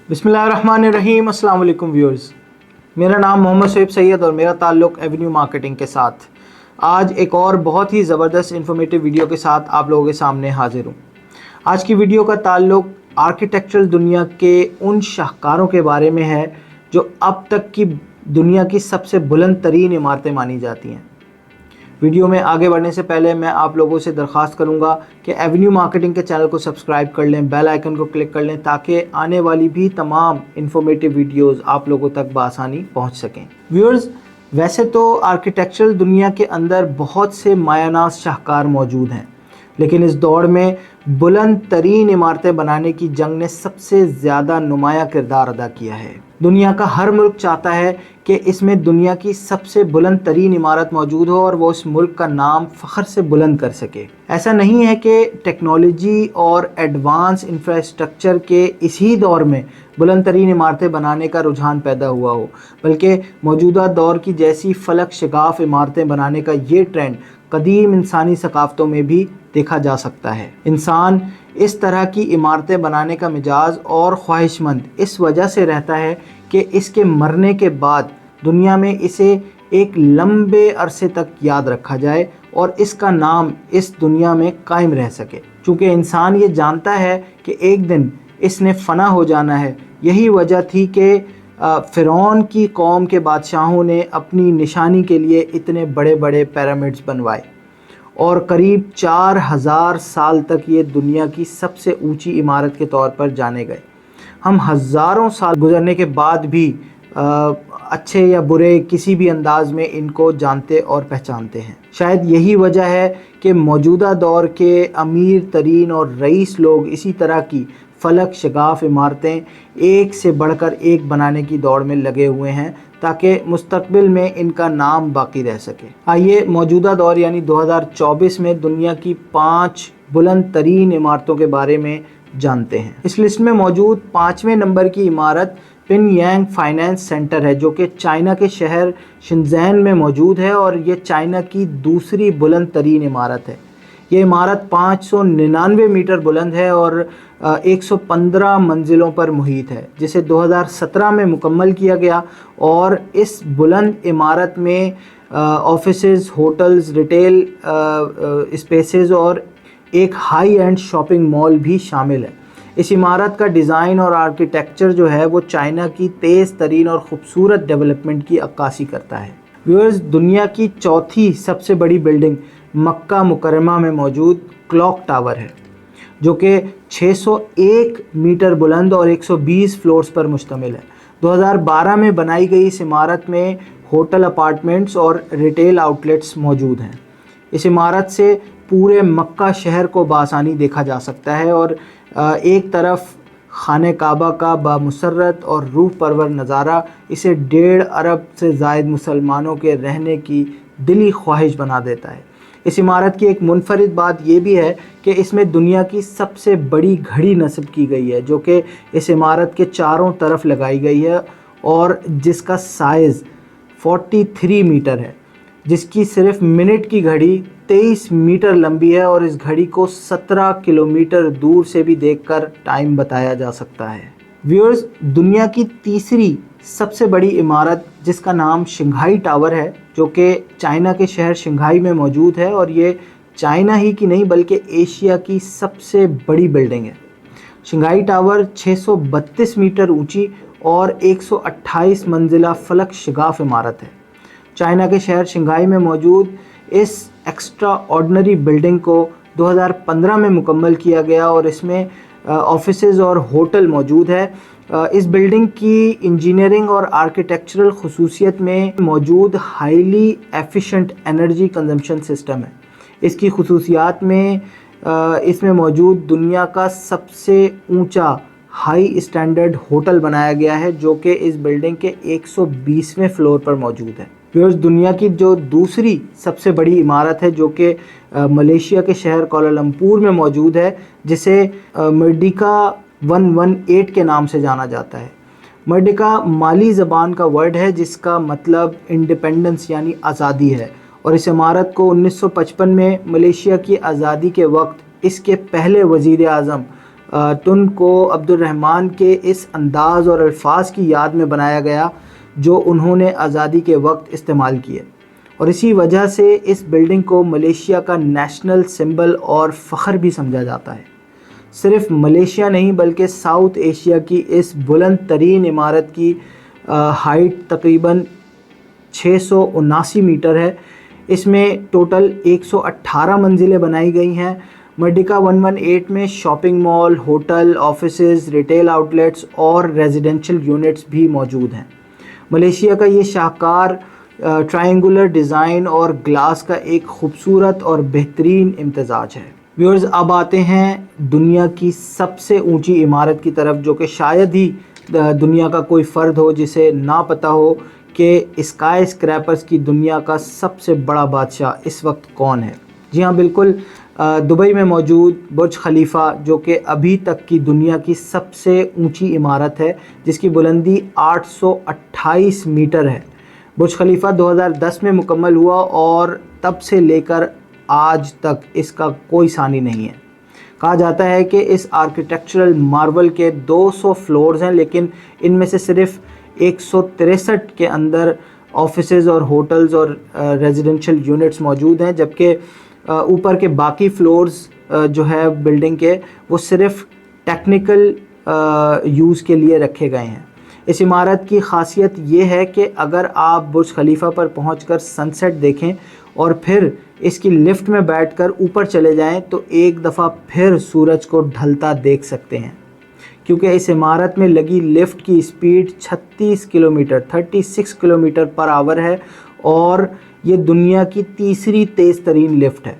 बिस्मिल्लाहिर्रहमानिर्रहीम। अस्सलाम वालेकुम व्यूअर्स, मेरा नाम मोहम्मद शोएब सैयद और मेरा ताल्लुक़ एवेन्यू मार्केटिंग के साथ। आज एक और बहुत ही ज़बरदस्त इन्फॉर्मेटिव वीडियो के साथ आप लोगों के सामने हाजिर हूँ। आज की वीडियो का ताल्लुक़ आर्किटेक्चरल दुनिया के उन शाहकारों के बारे में है जो अब तक की दुनिया की सबसे बुलंद तरीन इमारतें मानी जाती हैं। वीडियो में आगे बढ़ने से पहले मैं आप लोगों से दरख्वास्त करूंगा कि एवेन्यू मार्केटिंग के चैनल को सब्सक्राइब कर लें, बेल आइकन को क्लिक कर लें ताकि आने वाली भी तमाम इन्फॉर्मेटिव वीडियोस आप लोगों तक बआसानी पहुंच सकें। व्यूअर्स, वैसे तो आर्किटेक्चरल दुनिया के अंदर बहुत से मायानाज शाहकार मौजूद हैं, लेकिन इस दौर में बुलंद तरीन इमारतें बनाने की जंग ने सबसे ज़्यादा नुमायाँ किरदार अदा किया है। दुनिया का हर मुल्क चाहता है कि इसमें दुनिया की सबसे बुलंद तरीन इमारत मौजूद हो और वो उस मुल्क का नाम फ़ख्र से बुलंद कर सके। ऐसा नहीं है कि टेक्नोलॉजी और एडवांस इंफ्रास्ट्रक्चर के इसी दौर में बुलंद तरीन इमारतें बनाने का रुझान पैदा हुआ हो, बल्कि मौजूदा दौर की जैसी फलक शगाफ इमारतें बनाने का ये ट्रेंड कदीम इंसानी सकाफ़तों में भी देखा जा सकता है। इंसान इस तरह की इमारतें बनाने का मिजाज और ख्वाहिशमंद इस वजह से रहता है कि इसके मरने के बाद दुनिया में इसे एक लंबे अरसे तक याद रखा जाए और इसका नाम इस दुनिया में कायम रह सके। चूँकि इंसान ये जानता है कि एक दिन इसने फ़ना हो जाना है, यही वजह थी कि फ़िरौन की कौम के बादशाहों ने अपनी निशानी के लिए इतने बड़े बड़े पिरामिड्स बनवाए और करीब 4000 साल तक ये दुनिया की सबसे ऊंची इमारत के तौर पर जाने गए। हम हज़ारों साल गुजरने के बाद भी अच्छे या बुरे किसी भी अंदाज में इनको जानते और पहचानते हैं। शायद यही वजह है कि मौजूदा दौर के अमीर तरीन और रईस लोग इसी तरह की फलक शगाफ इमारतें एक से बढ़कर एक बनाने की दौड़ में लगे हुए हैं ताकि मुस्तकबिल में इनका नाम बाकी रह सके। आइए मौजूदा दौर यानी 2024 में दुनिया की 5 बुलंद तरीन इमारतों के बारे में जानते हैं। इस लिस्ट में मौजूद 5वें नंबर की इमारत पिनयांग फाइनेंस सेंटर है, जो कि चाइना के शहर शिनज़ेन में मौजूद है और ये चाइना की दूसरी बुलंद तरीन इमारत है। ये इमारत 599 मीटर बुलंद है और 115 मंजिलों पर मुहित है, जिसे 2017 में मुकम्मल किया गया और इस बुलंद इमारत में ऑफिसेज, होटल्स, रिटेल स्पेसेस और एक हाई एंड शॉपिंग मॉल भी शामिल है। इस इमारत का डिज़ाइन और आर्किटेक्चर जो है वो चाइना की तेज़ तरीन और ख़ूबसूरत डेवलपमेंट की अक्कासी करता है। व्यूअर्स, दुनिया की चौथी सबसे बड़ी बिल्डिंग मक्का मुकर्रमा में मौजूद क्लॉक टावर है, जो कि 601 मीटर बुलंद और 120 फ्लोर्स पर मुश्तमिल है। 2012 में बनाई गई इस इमारत में होटल, अपार्टमेंट्स और रिटेल आउटलेट्स मौजूद हैं। इस इमारत से पूरे मक्का शहर को बासानी देखा जा सकता है और एक तरफ खाने काबा का बामुसर्रत और रूह परवर नज़ारा इसे 1.5 अरब से ज़ायद मुसलमानों के रहने की दिली ख्वाहिश बना देता है। इस इमारत की एक मुनफरिद बात यह भी है कि इसमें दुनिया की सबसे बड़ी घड़ी नस्ब की गई है, जो कि इस इमारत के चारों तरफ लगाई गई है और जिसका साइज़ 43 मीटर है, जिसकी सिर्फ मिनट की घड़ी 23 मीटर लंबी है और इस घड़ी को 17 किलोमीटर दूर से भी देखकर टाइम बताया जा सकता है। व्यूअर्स, दुनिया की तीसरी सबसे बड़ी इमारत जिसका नाम शंघाई टावर है, जो कि चाइना के शहर शंघाई में मौजूद है और ये चाइना ही की नहीं बल्कि एशिया की सबसे बड़ी बिल्डिंग है। शंघाई टावर 632 मीटर ऊंची और 128 मंजिला फलक शगाफ इमारत है। चाइना के शहर शंघाई में मौजूद इस एक्स्ट्रा ऑर्डिनरी बिल्डिंग को 2015 में मुकम्मल किया गया और इसमें ऑफिसेज और होटल मौजूद है। इस बिल्डिंग की इंजीनियरिंग और आर्किटेक्चरल खुसूसियत में मौजूद highly efficient energy consumption system है। इसकी खुसूसियात में इसमें मौजूद दुनिया का सबसे ऊंचा हाई स्टैंडर्ड होटल बनाया गया है, जो कि इस बिल्डिंग के 120वें फ्लोर पर मौजूद है। व्यूअर्स, दुनिया की जो दूसरी सबसे बड़ी इमारत है, जो कि मलेशिया के शहर कोलालमपुर में मौजूद है, जिसे मर्डिका 118 के नाम से जाना जाता है। मर्डिका माली ज़बान का वर्ड है जिसका मतलब इंडिपेंडेंस यानी आज़ादी है और इस इमारत को 1955 में मलेशिया की आज़ादी के वक्त इसके पहले वज़ीर आज़म تن کو عبدالرحمن کے اس انداز اور الفاظ کی یاد میں بنایا گیا جو انہوں نے آزادی کے وقت استعمال کیے، اور اسی وجہ سے اس بلڈنگ کو ملیشیا کا نیشنل سمبل اور فخر بھی سمجھا جاتا ہے۔ صرف ملیشیا نہیں بلکہ ساؤتھ ایشیا کی اس بلند ترین عمارت کی ہائٹ تقریباً 679 میٹر ہے۔ اس میں ٹوٹل 118 منزلیں بنائی گئی ہیں۔ مردیکا 118 میں shopping mall, hotel, offices, retail outlets اور ریزیڈنشل یونٹس بھی موجود ہیں۔ ملیشیا کا یہ شاہکار ٹرائنگولر ڈیزائن اور گلاس کا ایک خوبصورت اور بہترین امتزاج ہے۔ ویورز، اب آتے ہیں دنیا کی سب سے اونچی عمارت کی طرف، جو کہ شاید ہی دنیا کا کوئی فرد ہو جسے نہ پتہ ہو کہ اسکائی اسکریپرز کی دنیا کا سب سے بڑا بادشاہ اس وقت کون ہے۔ جی ہاں، بالکل، دبئی میں موجود برج خلیفہ، جو کہ ابھی تک کی دنیا کی سب سے اونچی عمارت ہے، جس کی بلندی 828 میٹر ہے۔ برج خلیفہ 2010 میں مکمل ہوا اور تب سے لے کر آج تک اس کا کوئی ثانی نہیں ہے۔ کہا جاتا ہے کہ اس آرکیٹیکچرل مارول کے 200 فلورز ہیں، لیکن ان میں سے صرف 163 کے اندر آفیسز اور ہوٹلز اور ریزیڈنشل یونٹس موجود ہیں، جبکہ اوپر کے باقی فلورز جو ہے بلڈنگ کے، وہ صرف ٹیکنیکل یوز کے لیے رکھے گئے ہیں۔ اس عمارت کی خاصیت یہ ہے کہ اگر آپ برج خلیفہ پر پہنچ کر سن سیٹ دیکھیں اور پھر اس کی لفٹ میں بیٹھ کر اوپر چلے جائیں تو ایک دفعہ پھر سورج کو ڈھلتا دیکھ سکتے ہیں، کیونکہ اس عمارت میں لگی لفٹ کی سپیڈ 36 کلومیٹر پر آور ہے اور یہ دنیا کی تیسری تیز ترین لفٹ ہے۔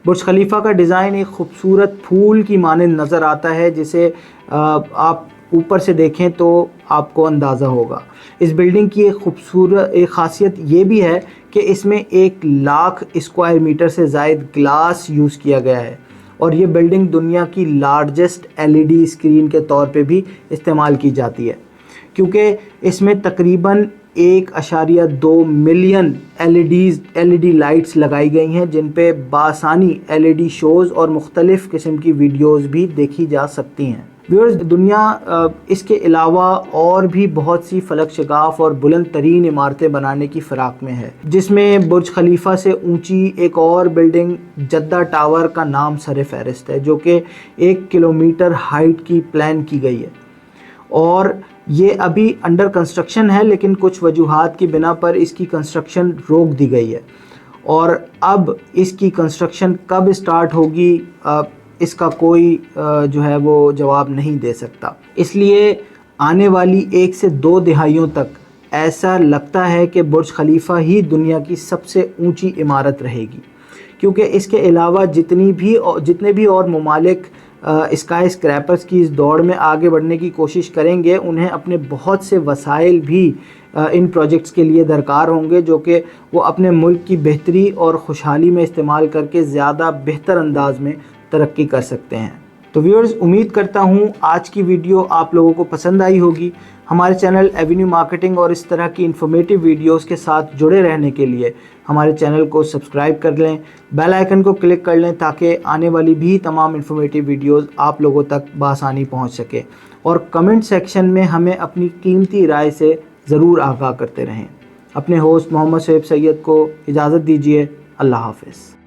برج خلیفہ کا ڈیزائن ایک خوبصورت پھول کی مانند نظر آتا ہے، جسے آپ اوپر سے دیکھیں تو آپ کو اندازہ ہوگا۔ اس بلڈنگ کی ایک خاصیت یہ بھی ہے کہ اس میں 1,00,000 اسکوائر میٹر سے زائد گلاس یوز کیا گیا ہے، اور یہ بلڈنگ دنیا کی لارجسٹ LED اسکرین کے طور پہ بھی استعمال کی جاتی ہے، کیونکہ اس میں تقریباً 1.2 ملین LED لائٹس لگائی گئی ہیں، جن پہ بآسانی LED شوز اور مختلف قسم کی ویڈیوز بھی دیکھی جا سکتی ہیں۔ ویورز، دنیا اس کے علاوہ اور بھی بہت سی فلک شگاف اور بلند ترین عمارتیں بنانے کی فراق میں ہے، جس میں برج خلیفہ سے اونچی ایک اور بلڈنگ جدہ ٹاور کا نام سر فہرست ہے، جو کہ 1 کلومیٹر ہائٹ کی پلان کی گئی ہے، اور یہ ابھی انڈر کنسٹرکشن ہے، لیکن کچھ وجوہات کی بنا پر اس کی کنسٹرکشن روک دی گئی ہے، اور اب اس کی کنسٹرکشن کب سٹارٹ ہوگی اس کا کوئی جو ہے وہ جواب نہیں دے سکتا۔ اس لیے آنے والی 1 سے 2 دہائیوں تک ایسا لگتا ہے کہ برج خلیفہ ہی دنیا کی سب سے اونچی عمارت رہے گی، کیونکہ اس کے علاوہ جتنے بھی اور ممالک اسکائی اسکریپرز کی اس دوڑ میں آگے بڑھنے کی کوشش کریں گے، انہیں اپنے بہت سے وسائل بھی ان پروجیکٹس کے لیے درکار ہوں گے، جو کہ وہ اپنے ملک کی بہتری اور خوشحالی میں استعمال کر کے زیادہ بہتر انداز میں ترقی کر سکتے ہیں۔ تو ویورز، امید کرتا ہوں آج کی ویڈیو آپ لوگوں کو پسند آئی ہوگی۔ ہمارے چینل ایونیو مارکیٹنگ اور اس طرح کی انفارمیٹیو ویڈیوز کے ساتھ جڑے رہنے کے لیے ہمارے چینل کو سبسکرائب کر لیں، بیل آئیکن کو کلک کر لیں تاکہ آنے والی بھی تمام انفارمیٹیو ویڈیوز آپ لوگوں تک بآسانی پہنچ سکے، اور کمنٹ سیکشن میں ہمیں اپنی قیمتی رائے سے ضرور آگاہ کرتے رہیں۔ اپنے ہوسٹ محمد شعیب سید کو اجازت دیجیے۔ اللہ حافظ۔